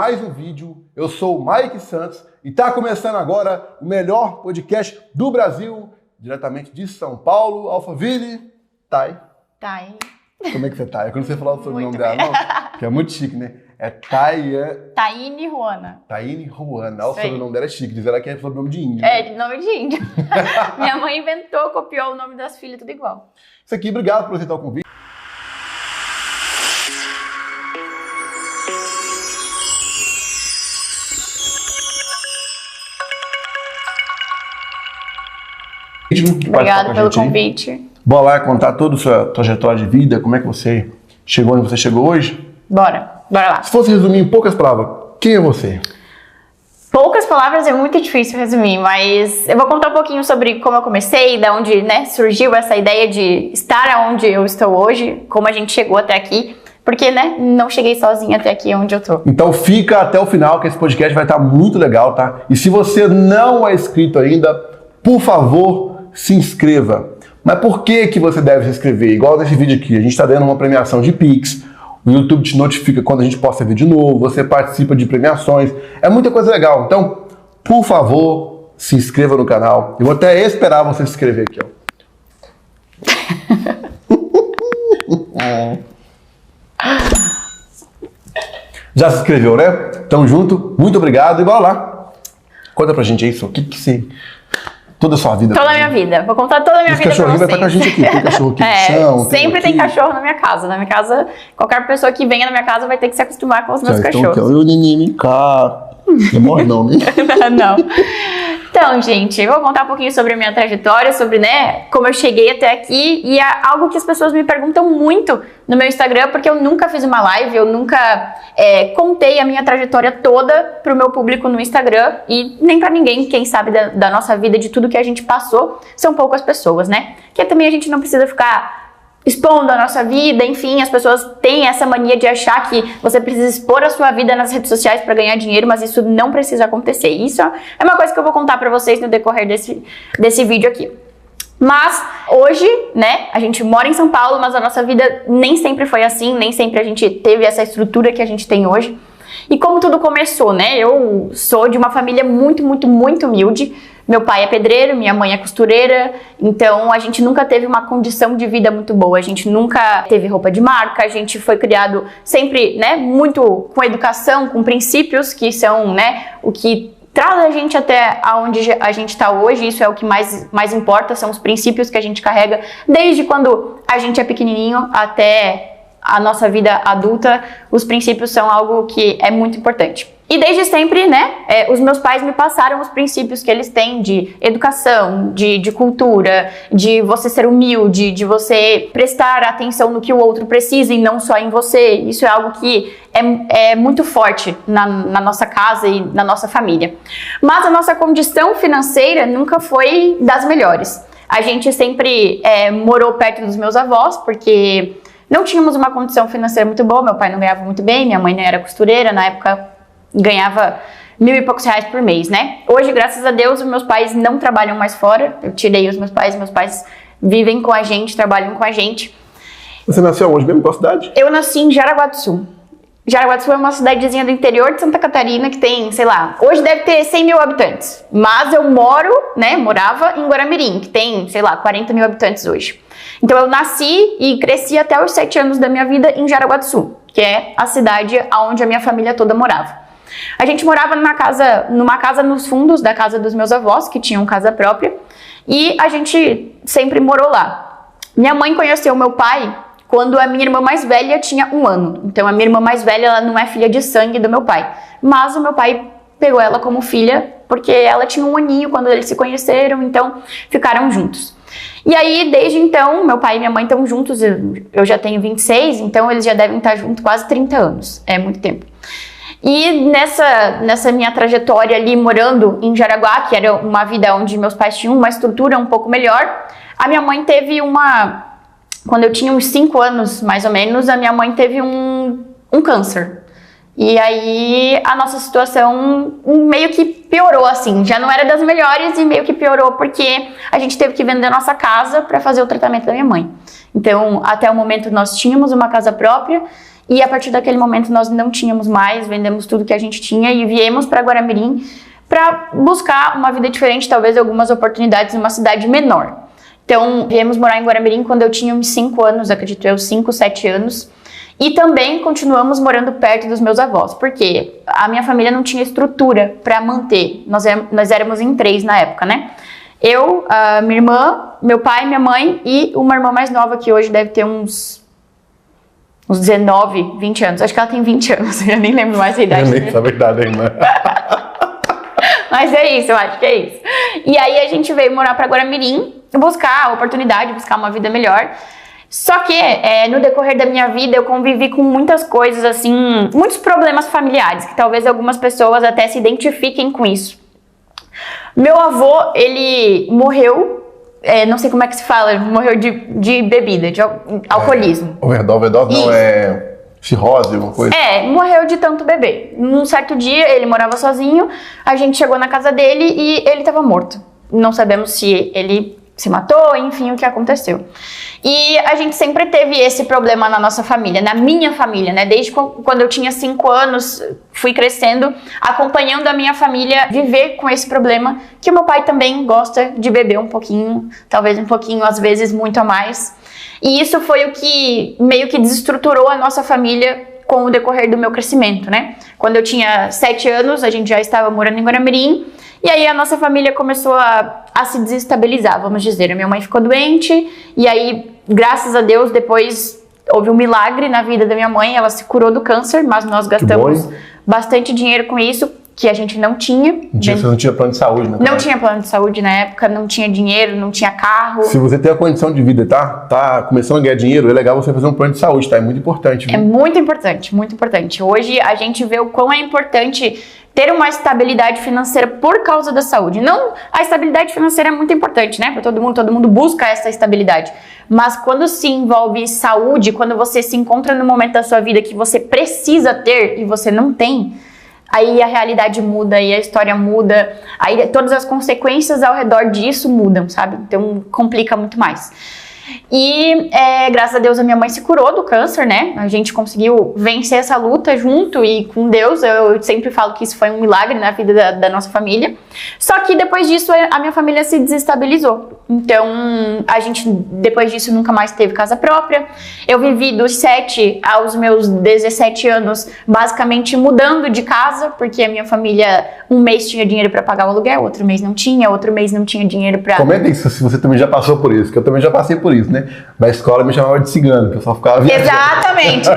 mais um vídeo. Eu sou o Mike Santos e está começando agora o melhor podcast do Brasil, diretamente de São Paulo, Alphaville. Thay. Como é que você tá? Eu não sei falar o sobrenome dela, não, que é muito chique, né? É Taine Juana. Taine Juana. O sobrenome dela é chique, diz ela que é sobrenome de índio. É, de nome de índio. Minha mãe inventou, copiou o nome das filhas, tudo igual. Isso aqui, obrigado por aceitar o convite. Obrigada pelo convite. Bora lá contar toda a sua trajetória de vida, como é que você chegou onde você chegou hoje? Bora lá. Se fosse resumir em poucas palavras, quem é você? Poucas palavras é muito difícil resumir, mas eu vou contar um pouquinho sobre como eu comecei, da onde, surgiu essa ideia de estar onde eu estou hoje, como a gente chegou até aqui, porque, não cheguei sozinha até aqui onde eu tô. Então fica até o final que esse podcast vai estar muito legal, tá? E se você não é inscrito ainda, por favor, se inscreva. Mas por que você deve se inscrever? Igual nesse vídeo aqui, a gente está dando uma premiação de Pix, o YouTube te notifica quando a gente posta vídeo novo, você participa de premiações, é muita coisa legal. Então, por favor, se inscreva no canal. Eu vou até esperar você se inscrever aqui, ó. Já se inscreveu, né? Tamo junto, muito obrigado e bora lá. Conta pra gente isso, o que você... Toda a sua vida. Toda a minha vida. Vou contar toda a minha vida pra vocês. Esse cachorrinho vai estar com a gente aqui. Tem cachorro aqui no chão. Sempre tem cachorro na minha casa. Na minha casa, qualquer pessoa que venha na minha casa vai ter que se acostumar com os meus cachorros. Então, o neném cá. Não morre não, né? Não. Então, gente, eu vou contar um pouquinho sobre a minha trajetória, sobre, como eu cheguei até aqui, e é algo que as pessoas me perguntam muito no meu Instagram, porque eu nunca fiz uma live, eu nunca contei a minha trajetória toda pro meu público no Instagram, e nem pra ninguém, quem sabe da nossa vida, de tudo que a gente passou, são poucas pessoas, Que também a gente não precisa ficar expondo a nossa vida, enfim, as pessoas têm essa mania de achar que você precisa expor a sua vida nas redes sociais para ganhar dinheiro, mas isso não precisa acontecer. Isso é uma coisa que eu vou contar para vocês no decorrer desse vídeo aqui. Mas hoje, a gente mora em São Paulo, mas a nossa vida nem sempre foi assim, nem sempre a gente teve essa estrutura que a gente tem hoje. E como tudo começou, Eu sou de uma família muito, muito, muito humilde. Meu pai é pedreiro, minha mãe é costureira, então a gente nunca teve uma condição de vida muito boa, a gente nunca teve roupa de marca, a gente foi criado sempre, muito com educação, com princípios que são, o que traz a gente até onde a gente está hoje. Isso é o que mais importa, são os princípios que a gente carrega desde quando a gente é pequenininho até a nossa vida adulta. Os princípios são algo que é muito importante. E desde sempre, os meus pais me passaram os princípios que eles têm de educação, de cultura, de você ser humilde, de você prestar atenção no que o outro precisa e não só em você. Isso é algo que é muito forte na nossa casa e na nossa família. Mas a nossa condição financeira nunca foi das melhores. A gente sempre morou perto dos meus avós, porque não tínhamos uma condição financeira muito boa. Meu pai não ganhava muito bem, minha mãe não era costureira, na época ganhava R$1.000 e poucos por mês, Hoje, graças a Deus, os meus pais não trabalham mais fora. Eu tirei os meus pais vivem com a gente, trabalham com a gente. Você nasceu onde mesmo? Qual cidade? Eu nasci em Jaraguá do Sul. Jaraguá do Sul é uma cidadezinha do interior de Santa Catarina que tem, hoje deve ter 100 mil habitantes. Mas eu morava em Guaramirim, que tem, 40 mil habitantes hoje. Então eu nasci e cresci até os 7 anos da minha vida em Jaraguá do Sul, que é a cidade onde a minha família toda morava. A gente morava numa casa nos fundos da casa dos meus avós, que tinham casa própria, e a gente sempre morou lá. Minha mãe conheceu meu pai quando a minha irmã mais velha tinha 1 ano. Então a minha irmã mais velha, ela não é filha de sangue do meu pai, mas o meu pai pegou ela como filha porque ela tinha 1 aninho quando eles se conheceram, então ficaram juntos. E aí, desde então, meu pai e minha mãe estão juntos, eu já tenho 26, então eles já devem estar juntos quase 30 anos, é muito tempo. E nessa minha trajetória ali, morando em Jaraguá, que era uma vida onde meus pais tinham uma estrutura um pouco melhor, a minha mãe teve quando eu tinha uns 5 anos, mais ou menos, a minha mãe teve um câncer. E aí a nossa situação meio que piorou, assim, já não era das melhores e meio que piorou porque a gente teve que vender a nossa casa para fazer o tratamento da minha mãe. Então, até o momento nós tínhamos uma casa própria E a partir daquele momento nós não tínhamos mais, vendemos tudo que a gente tinha e viemos para Guaramirim para buscar uma vida diferente, talvez algumas oportunidades em uma cidade menor. Então, viemos morar em Guaramirim quando eu tinha uns 5 anos, acredito eu, 5, 7 anos. E também continuamos morando perto dos meus avós, porque a minha família não tinha estrutura para manter. Nós éramos em 3 na época, né? Eu, a minha irmã, meu pai, minha mãe e uma irmã mais nova que hoje deve ter uns 19, 20 anos. Acho que ela tem 20 anos, eu nem lembro mais a idade. Eu nem sei a verdade ainda. Mas é isso, eu acho que é isso. E aí a gente veio morar para Guaramirim, buscar a oportunidade, buscar uma vida melhor. Só que no decorrer da minha vida eu convivi com muitas coisas assim, muitos problemas familiares, que talvez algumas pessoas até se identifiquem com isso. Meu avô, ele morreu, não sei como é que se fala, morreu de bebida, de alcoolismo. Overdose não, é cirrose, alguma coisa? Morreu de tanto beber. Num certo dia, ele morava sozinho, a gente chegou na casa dele e ele estava morto. Não sabemos se ele se matou, enfim, o que aconteceu. E a gente sempre teve esse problema na nossa família, na minha família, né? Desde quando eu tinha 5 anos, fui crescendo, acompanhando a minha família viver com esse problema, que o meu pai também gosta de beber um pouquinho, talvez um pouquinho, às vezes muito a mais. E isso foi o que meio que desestruturou a nossa família com o decorrer do meu crescimento, né? Quando eu tinha 7 anos, a gente já estava morando em Guaramirim, e aí a nossa família começou a se desestabilizar, vamos dizer. A minha mãe ficou doente, e aí, graças a Deus, depois houve um milagre na vida da minha mãe, ela se curou do câncer, mas nós gastamos bastante dinheiro com isso, que a gente não tinha. Você não tinha plano de saúde, né? Não tinha plano de saúde na época, não tinha dinheiro, não tinha carro. Se você tem a condição de vida, tá começando a ganhar dinheiro, é legal você fazer um plano de saúde, tá? É muito importante. Viu? É muito importante, muito importante. Hoje a gente vê o quão é importante ter uma estabilidade financeira por causa da saúde. Não, a estabilidade financeira é muito importante, né? Para todo mundo busca essa estabilidade. Mas quando se envolve saúde, quando você se encontra no momento da sua vida que você precisa ter e você não tem, aí a realidade muda, aí a história muda, aí todas as consequências ao redor disso mudam, sabe? Então complica muito mais. E graças a Deus a minha mãe se curou do câncer, né? A gente conseguiu vencer essa luta junto e com Deus. Eu sempre falo que isso foi um milagre na vida da nossa família. Só que depois disso a minha família se desestabilizou. Então a gente depois disso nunca mais teve casa própria. Eu vivi dos 7 aos meus 17 anos basicamente mudando de casa, porque a minha família um mês tinha dinheiro para pagar o aluguel, outro mês não tinha, outro mês não tinha dinheiro para... Comenta isso se você também já passou por isso, que eu também já passei por isso, né? Na escola me chamava de cigano, que eu só ficava viajando. Exatamente.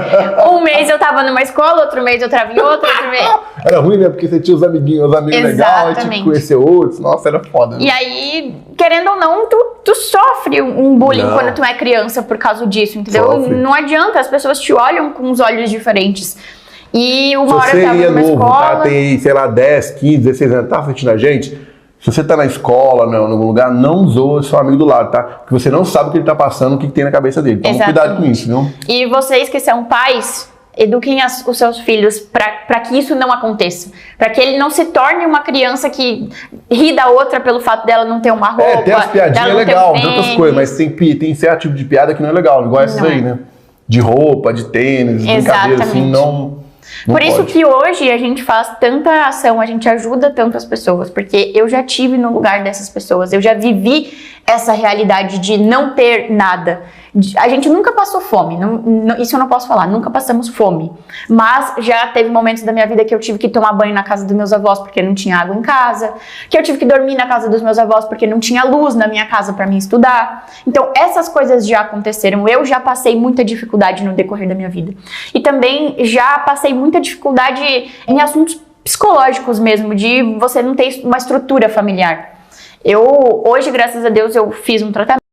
Um mês eu tava numa escola, outro mês eu tava em outra, outro mês... Era ruim, né? Porque você tinha os amigos legais, tinha que conhecer outros. Nossa, era foda. Né? E aí, querendo ou não, tu sofre um bullying quando tu é criança por causa disso, entendeu? Sofre. Não adianta, as pessoas te olham com os olhos diferentes. E uma hora você eu tava numa novo, escola... tá? Tem, sei lá, 10, 15, 16 anos, tá assistindo a gente? Se você tá na escola, em algum lugar, não zoa seu amigo do lado, tá? Porque você não sabe o que ele tá passando, o que tem na cabeça dele. Então, cuidado com isso, viu? E vocês que são pais, eduquem os seus filhos para que isso não aconteça. Para que ele não se torne uma criança que ri da outra pelo fato dela não ter uma roupa. Tem as piadinhas legal, tem outras coisas, mas tem certo tipo de piada que não é legal, igual essas aí, né? De roupa, de tênis, brincadeira, assim, não Por isso pode. que hoje a gente faz tanta ação, a gente ajuda tantas pessoas, porque eu já tive no lugar dessas pessoas, eu já vivi essa realidade de não ter nada. A gente nunca passou fome, isso eu não posso falar, nunca passamos fome. Mas já teve momentos da minha vida que eu tive que tomar banho na casa dos meus avós porque não tinha água em casa, que eu tive que dormir na casa dos meus avós porque não tinha luz na minha casa para mim estudar. Então essas coisas já aconteceram, eu já passei muita dificuldade no decorrer da minha vida. E também já passei muita dificuldade em assuntos psicológicos mesmo, de você não ter uma estrutura familiar. Hoje, graças a Deus, eu fiz um tratamento.